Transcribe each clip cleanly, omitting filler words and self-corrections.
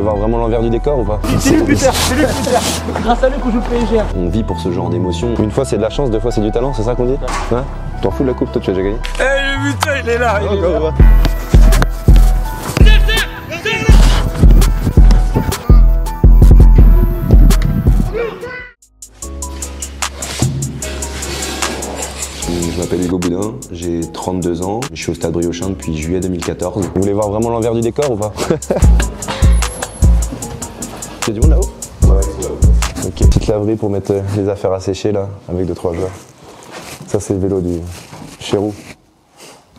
voir vraiment l'envers du décor ou pas? C'est lui le buteur, c'est lui le buteur. Grâce à lui qu'on joue le PSG. On vit pour ce genre d'émotion. Une fois c'est de la chance, deux fois c'est du talent, c'est ça qu'on dit? Hein? T'en fous de la coupe, toi tu as déjà gagné? Eh le buteur il est là, il est là. Je m'appelle Hugo Boudin, j'ai 32 ans, je suis au Stade Briochin depuis juillet 2014. Vous voulez voir vraiment l'envers du décor ou pas? C'est du monde là-haut? Ouais, c'est là-haut. Ok, petite laverie pour mettre les affaires à sécher là, avec 2-3 joueurs. Ça c'est le vélo du Chérou,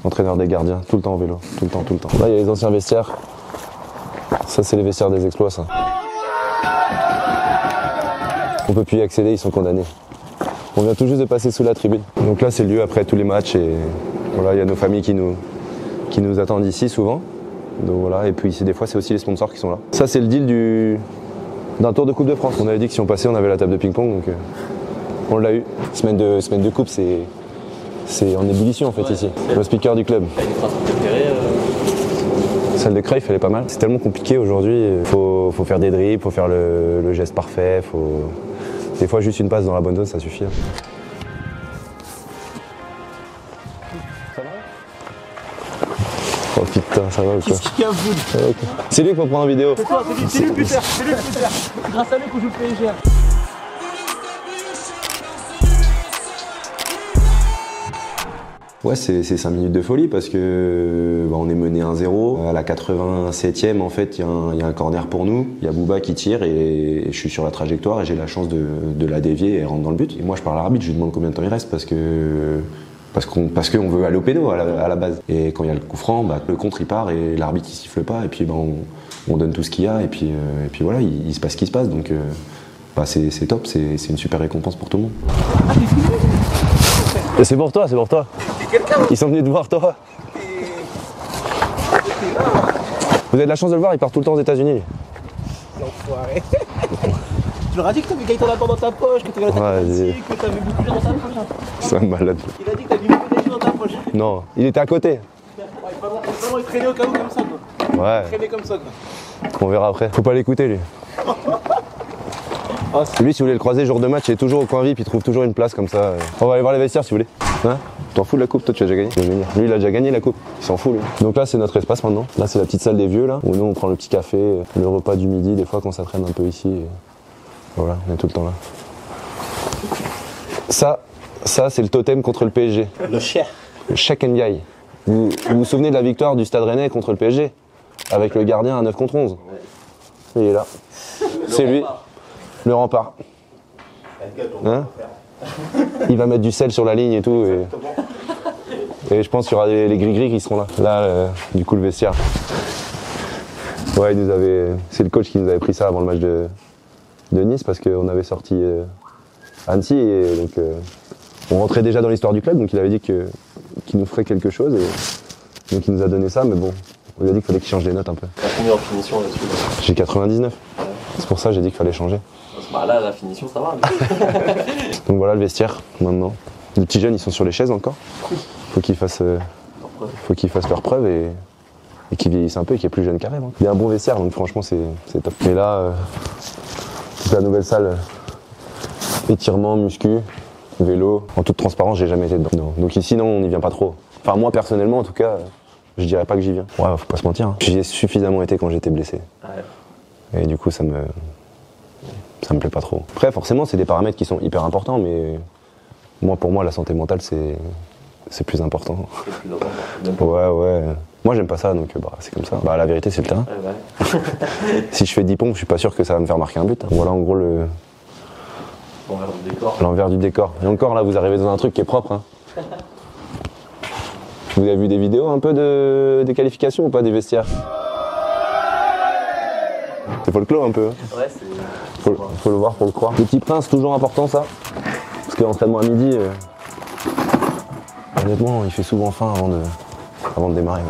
entraîneur des gardiens, tout le temps en vélo, tout le temps, tout le temps. Là il y a les anciens vestiaires, ça c'est les vestiaires des exploits ça. On peut plus y accéder, ils sont condamnés. On vient tout juste de passer sous la tribune. Donc là c'est le lieu après tous les matchs et voilà, il y a nos familles qui nous attendent ici souvent. Donc voilà, et puis des fois c'est aussi les sponsors qui sont là. Ça c'est le deal d'un tour de Coupe de France. On avait dit que si on passait on avait la table de ping-pong, donc on l'a eu. Semaine de coupe, c'est en ébullition en fait ici. Le speaker du club. T'as une phrase préférée Celle de Cruyff elle est pas mal. C'est tellement compliqué aujourd'hui, faut faire des dribbles, faut faire le geste parfait, des fois, juste une passe dans la bonne zone, ça suffit. Ça va? Oh putain, ça va ou quoi? Qu'est-ce qu'il y a vous? C'est lui qu'il faut prendre en vidéo. C'est toi, c'est lui le buteur, c'est lui le buteur. Grâce à lui qu'on joue le PSG. Ouais, c'est 5 minutes de folie parce que on est mené 1-0. À la 87e, en fait, il y a un corner pour nous. Il y a Bouba qui tire et je suis sur la trajectoire et j'ai la chance de la dévier et rentre dans le but. Et moi, je parle à l'arbitre, je lui demande combien de temps il reste parce qu'on veut aller au péno à la base. Et quand il y a le coup franc, le contre il part et l'arbitre il siffle pas et puis on donne tout ce qu'il y a et puis voilà, il se passe ce qui se passe. Donc c'est top, c'est une super récompense pour tout le monde. C'est pour toi, c'est pour toi. Ils sont venus te voir, toi. Vous avez de la chance de le voir, il part tout le temps aux États-Unis. L'enfoiré. Tu leur as dit que t'avais Gaëtan Lapin dans ta poche, que t'avais la tactique, que t'avais beaucoup de gens dans ta poche. C'est un malade. Il a dit que t'avais beaucoup de gens dans ta poche. Non, il était à côté. Vraiment, il traînait au cas où comme ça, quoi. Ouais. Il traînait comme ça, quoi. On verra après. Faut pas l'écouter, lui. Lui, si vous voulez le croiser jour de match, il est toujours au coin VIP, il trouve toujours une place comme ça. On va aller voir les vestiaires si vous voulez. Hein? T'en fous de la coupe, toi tu as déjà gagné? Lui il a déjà gagné la coupe, il s'en fout lui. Donc là c'est notre espace maintenant. Là c'est la petite salle des vieux là, où nous on prend le petit café, le repas du midi, des fois quand ça traîne un peu ici. Et voilà, on est tout le temps là. Ça c'est le totem contre le PSG. Le chien. Le Cheikh Ndiaye. Vous vous souvenez de la victoire du Stade Rennais contre le PSG? Avec le gardien à 9 contre 11. Il est là. C'est lui. Le rempart. Hein? Il va mettre du sel sur la ligne et tout. Et je pense qu'il y aura les gris-gris qui seront là. Là, du coup, le vestiaire. Ouais, c'est le coach qui nous avait pris ça avant le match de Nice parce qu'on avait sorti Annecy et donc on rentrait déjà dans l'histoire du club. Donc il avait dit qu'il nous ferait quelque chose. Et donc il nous a donné ça, mais bon, on lui a dit qu'il fallait qu'il change les notes un peu. T'as combien en finition là-dessus? J'ai 99. Ouais. C'est pour ça que j'ai dit qu'il fallait changer. Bah là, la finition, ça va. Donc voilà le vestiaire maintenant. Les petits jeunes ils sont sur les chaises encore. Faut qu'ils fassent leur preuve et qu'ils vieillissent un peu et qu'ils aient plus jeunes qu'Arève. Il y a un bon vestiaire donc franchement c'est top. Mais là, toute la nouvelle salle, étirement, muscu, vélo. En toute transparence j'ai jamais été dedans. Non. Donc ici non on n'y vient pas trop. Enfin moi personnellement en tout cas, je dirais pas que j'y viens. Ouais faut pas se mentir. Hein. J'y ai suffisamment été quand j'étais blessé. Ouais. Et du coup ça me plaît pas trop. Après forcément c'est des paramètres qui sont hyper importants mais pour moi la santé mentale c'est plus important. Ouais. Moi j'aime pas ça donc c'est comme ça. La vérité c'est le terrain. Ouais. Si je fais 10 pompes je suis pas sûr que ça va me faire marquer un but. Voilà en gros l'envers du décor. Et encore là vous arrivez dans un truc qui est propre. Hein. Vous avez vu des vidéos un peu des qualifications ou pas des vestiaires? C'est folklore un peu. Ouais, faut le voir pour le croire. Le Petit Prince, toujours important ça. Parce que l'entraînement à midi, honnêtement, il fait souvent faim avant de démarrer. Ouais.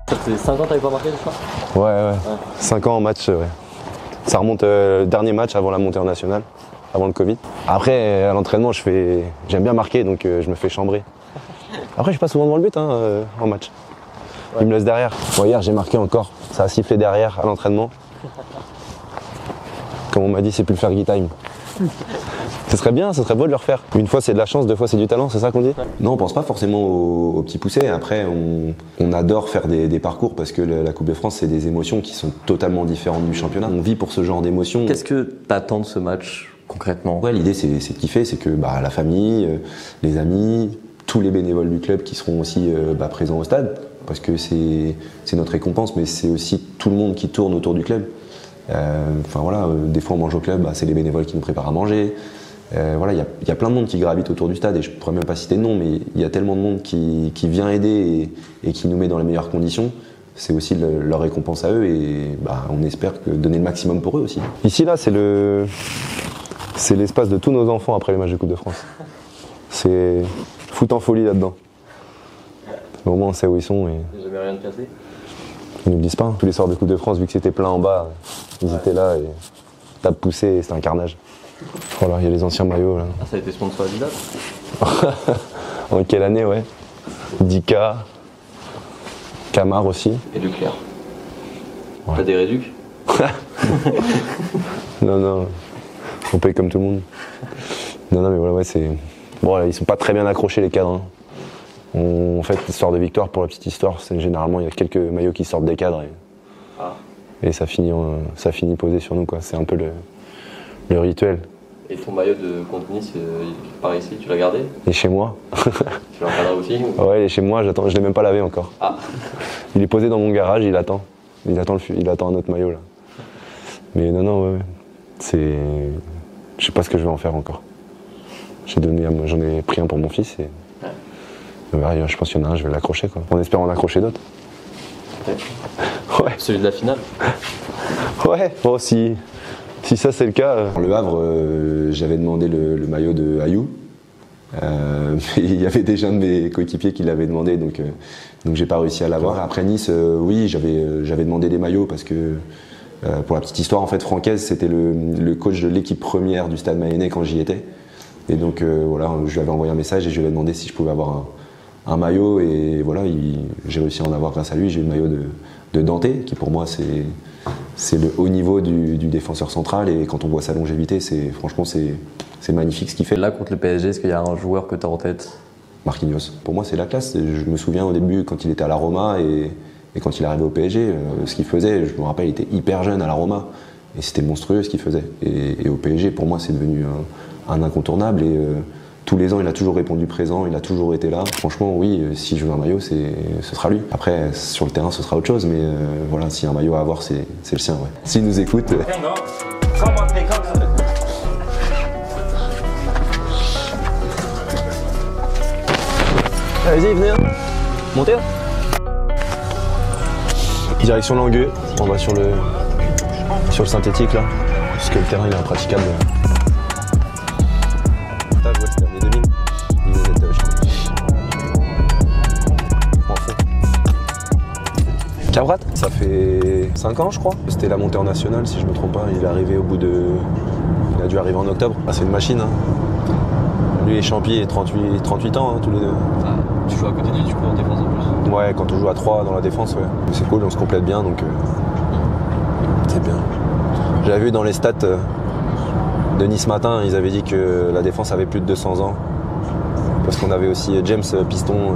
Ça fait 5 ans que t'avais pas marqué, je crois? Ouais. 5 ans en match, ouais. Ça remonte le dernier match avant la montée en nationale, avant le Covid. Après, à l'entraînement, j'aime bien marquer, donc je me fais chambrer. Après, je suis pas souvent devant le but en match. Ouais. Il me laisse derrière. Bon, hier, j'ai marqué encore. Ça a sifflé derrière à l'entraînement. Comme on m'a dit, c'est plus le Fergie Time. Ce serait bien, ce serait beau de le refaire. Une fois c'est de la chance, deux fois c'est du talent, c'est ça qu'on dit? Non, on pense pas forcément aux petits poussés. Après, on adore faire des parcours parce que la Coupe de France, c'est des émotions qui sont totalement différentes du championnat. On vit pour ce genre d'émotions. Qu'est-ce que t'attends de ce match concrètement? Ouais, l'idée c'est de kiffer, c'est que la famille, les amis, tous les bénévoles du club qui seront aussi présents au stade, parce que c'est notre récompense, mais c'est aussi tout le monde qui tourne autour du club. Des fois on mange au club, c'est les bénévoles qui nous préparent à manger. Il y a plein de monde qui gravite autour du stade et je pourrais même pas citer de nom, mais il y a tellement de monde qui vient aider et qui nous met dans les meilleures conditions. C'est aussi leur récompense à eux et on espère donner le maximum pour eux aussi. Ici là c'est l'espace de tous nos enfants après les matchs de Coupe de France. C'est foot en folie là-dedans. Au moins on sait où ils sont. Et jamais rien de cassé. Ils nous le disent pas. Tous les soirs de Coupe de France, vu que c'était plein en bas, ils étaient là et tape poussée et c'était un carnage. Voilà, il y a les anciens maillots là. Ah, ça a été sponsor Adidas. En quelle année, ouais. Dika, Camar aussi. Et Leclerc. Ouais. T'as des réducs? Non, on paye comme tout le monde. Non, mais voilà, ouais, c'est. Bon, là, ils sont pas très bien accrochés les cadres. En fait, l'histoire de victoire, pour la petite histoire, c'est généralement il y a quelques maillots qui sortent des cadres et ça finit posé sur nous, quoi. C'est un peu le rituel. Et ton maillot de contre Nice, par ici, tu l'as gardé? Il est chez moi. Tu l'as encadré aussi ou... Ouais, il est chez moi, je l'ai même pas lavé encore. Ah. Il est posé dans mon garage, il attend. Il attend un autre maillot là. Mais non, ouais. Je sais pas ce que je vais en faire encore. J'en ai pris un pour mon fils et. Je pense qu'il y en a un, je vais l'accrocher quoi. En espérant en accrocher d'autres. Ouais. Celui de la finale? Ouais, bon si ça c'est le cas. Le Havre, j'avais demandé le maillot de Ayou. Mais il y avait déjà un de mes coéquipiers qui l'avait demandé, donc j'ai pas réussi à l'avoir. Après Nice, oui, j'avais demandé des maillots parce que pour la petite histoire, en fait, Francaise c'était le coach de l'équipe première du Stade Mayennais quand j'y étais. Et donc je lui avais envoyé un message et je lui avais demandé si je pouvais avoir un maillot et voilà, j'ai réussi à en avoir grâce à lui. J'ai eu le maillot de Dante qui pour moi c'est le haut niveau du défenseur central et quand on voit sa longévité, franchement c'est magnifique ce qu'il fait. Là contre le PSG, est-ce qu'il y a un joueur que tu as en tête? Marquinhos. Pour moi c'est la classe. Je me souviens au début quand il était à la Roma et quand il est arrivé au PSG, ce qu'il faisait, je me rappelle, il était hyper jeune à la Roma et c'était monstrueux ce qu'il faisait. Et au PSG pour moi c'est devenu un incontournable et tous les ans il a toujours répondu présent, il a toujours été là. Franchement oui, si je veux un maillot ce sera lui. Après sur le terrain ce sera autre chose, mais voilà, s'il y a un maillot à avoir c'est le sien. Ouais. S'il nous écoute. Allez-y, venez, montez. Direction Langueux, on va sur le synthétique là, parce que le terrain il est impraticable. C'était l'année 2000, il venait d'être en fond. Cabrat, ça fait 5 ans je crois. C'était la montée en nationale si je me trompe pas. Il est arrivé il a dû arriver en octobre. C'est une machine. Hein. Lui et Champier, 38 ans tous les deux. Ah, tu joues à côté de lui, tu peux en défense en plus. Ouais, quand on joue à 3 dans la défense, ouais. C'est cool, on se complète bien donc c'est bien. J'avais vu dans les stats de Nice Matin, ils avaient dit que la défense avait plus de 200 ans. Parce qu'on avait aussi James Piston,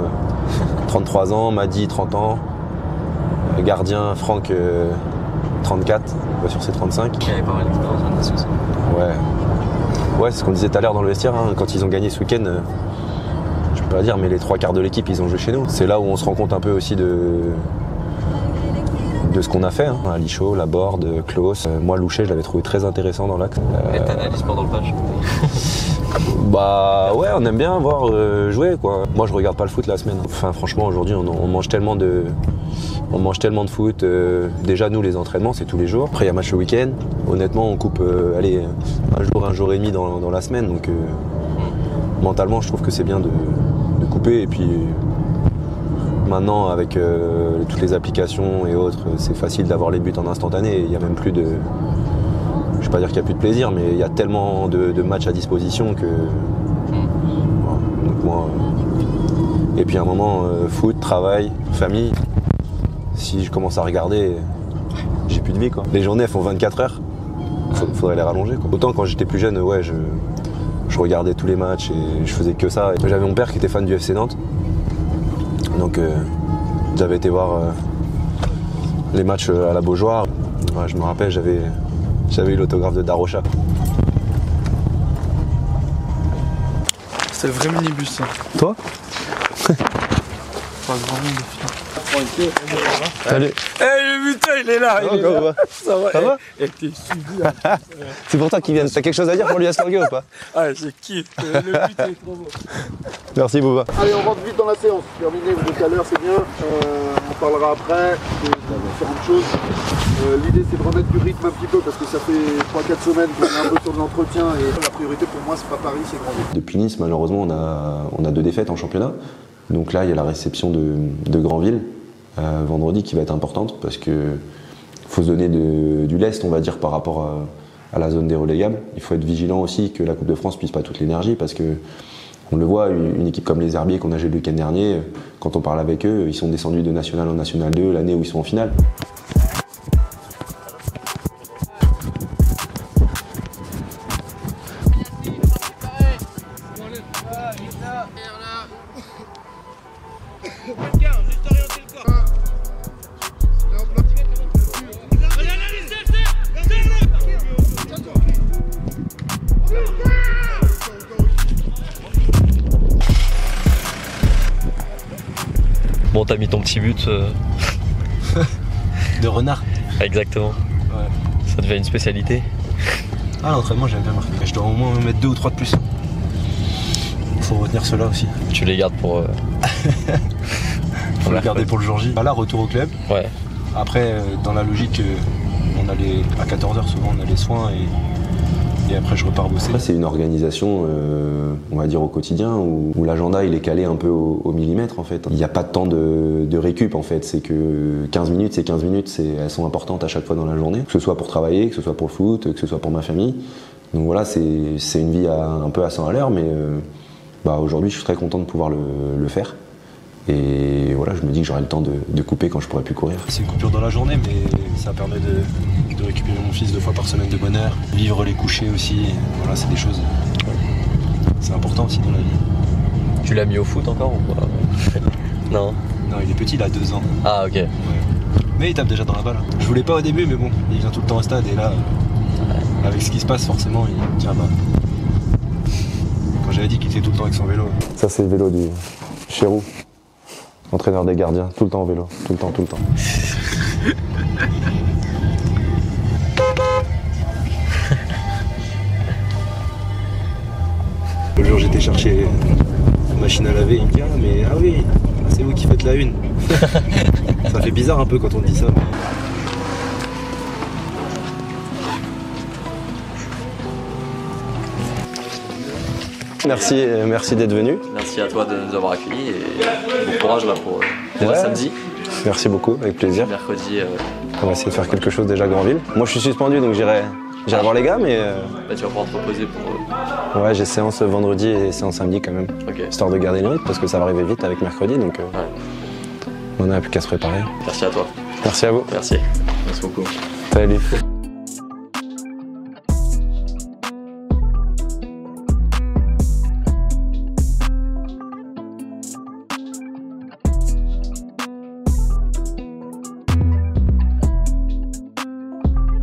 33 ans, Madi, 30 ans, gardien Franck, 34, sur ses 35. Il avait pas mal d'expérience en Nice aussi. Ouais, c'est ce qu'on disait tout à l'heure dans le vestiaire, hein, quand ils ont gagné ce week-end, je peux pas dire, mais les 3/4 de l'équipe, ils ont joué chez nous. C'est là où on se rend compte un peu aussi de ce qu'on a fait. Hein. Lichaud, Laborde, Klaus. Moi, Louchet, je l'avais trouvé très intéressant dans l'axe. Et t'analyses pendant le match? Ouais, on aime bien voir jouer, quoi. Moi, je regarde pas le foot la semaine. Enfin, franchement, aujourd'hui, on mange tellement de foot. Déjà, nous, les entraînements, c'est tous les jours. Après, il y a match le week-end. Honnêtement, on coupe un jour et demi dans la semaine. Donc, mentalement, je trouve que c'est bien de couper. Et puis, maintenant, avec toutes les applications et autres, c'est facile d'avoir les buts en instantané. Il n'y a même plus de... Je ne vais pas dire qu'il n'y a plus de plaisir, mais il y a tellement de matchs à disposition que... Voilà. Donc moi, Et puis à un moment, foot, travail, famille. Si je commence à regarder, j'ai plus de vie quoi. Les journées elles font 24 heures, faudrait les rallonger quoi. Autant quand j'étais plus jeune, ouais, je regardais tous les matchs et je faisais que ça. J'avais mon père qui était fan du FC Nantes. Donc j'avais été voir les matchs à la Beaujoire. Ouais, je me rappelle, j'avais eu l'autographe de Darocha. C'est le vrai minibus ça. Toi? Pas grand monde de filles. Salut. Eh le butin il est là, il est là. Ça va, Ça va? Et t'es suivi. C'est pour toi qu'il vient. T'as quelque chose à dire pour lui Astorgué ou pas? Ah je kiffe, le but est trop beau. Merci Bouba. Allez, on rentre vite dans la séance. Terminé, vous êtes à l'heure, c'est bien. On parlera après de différentes choses. L'idée, c'est de remettre du rythme un petit peu parce que ça fait 3-4 semaines qu'on est un peu sur de l'entretien et la priorité pour moi, c'est pas Paris, c'est Grandville. Depuis Nice, malheureusement, on a 2 défaites en championnat. Donc là, il y a la réception de Grandville vendredi qui va être importante parce que faut se donner du lest, on va dire, par rapport à la zone des relégables. Il faut être vigilant aussi que la Coupe de France puisse pas toute l'énergie parce que on le voit, une équipe comme les Herbiers qu'on a joué le week-end dernier, quand on parle avec eux, ils sont descendus de National en National 2 l'année où ils sont en finale. Bon, t'as mis ton petit but. De renard. Exactement. Ouais. Ça devient une spécialité. Ah, l'entraînement, j'aime bien marquer. Je dois au moins mettre 2 ou 3 de plus. Faut retenir cela aussi. Tu les gardes pour. Faut le garder pour le jour J. Là, retour au club. Ouais. Après, dans la logique, à 14h souvent, on a les soins et après je repars bosser. C'est une organisation, on va dire au quotidien, où l'agenda il est calé un peu au millimètre en fait. Il n'y a pas de temps de récup en fait, c'est que 15 minutes, c'est 15 minutes, elles sont importantes à chaque fois dans la journée, que ce soit pour travailler, que ce soit pour le foot, que ce soit pour ma famille. Donc voilà, c'est une vie un peu à 100 à l'heure, mais aujourd'hui je suis très content de pouvoir le faire. Et voilà, je me dis que j'aurai le temps de couper quand je pourrai plus courir. C'est une coupure dans la journée, mais ça permet de récupérer mon fils 2 fois par semaine de bonne heure, vivre les couchers aussi. Voilà, c'est des choses. C'est important aussi dans la vie. Tu l'as mis au foot encore ou pas? Non. Non, il est petit, il a 2 ans. Ah, ok. Ouais. Mais il tape déjà dans la balle. Je voulais pas au début, mais bon, il vient tout le temps au stade et là, avec ce qui se passe, forcément, il tient bas. Quand j'avais dit qu'il était tout le temps avec son vélo. Ça, c'est le vélo du Chérou. Entraîneur des gardiens, tout le temps en vélo, tout le temps. Le jour j'étais chercher la machine à laver, il me dit ah oui, c'est vous qui faites la une. Ça fait bizarre un peu quand on dit ça. Merci d'être venu. Merci à toi de nous avoir accueillis et bon courage là pour déjà samedi. Merci beaucoup, avec plaisir. Mercredi. On va essayer de faire quelque chose déjà à Grandville. Moi je suis suspendu donc j'irai voir les gars, mais. Tu vas pouvoir te reposer pour. Ouais, j'ai séance vendredi et séance samedi quand même. Ok. Histoire de garder le rythme parce que ça va arriver vite avec mercredi donc on n'a plus qu'à se préparer. Merci à toi. Merci à vous. Merci. Merci beaucoup. Salut.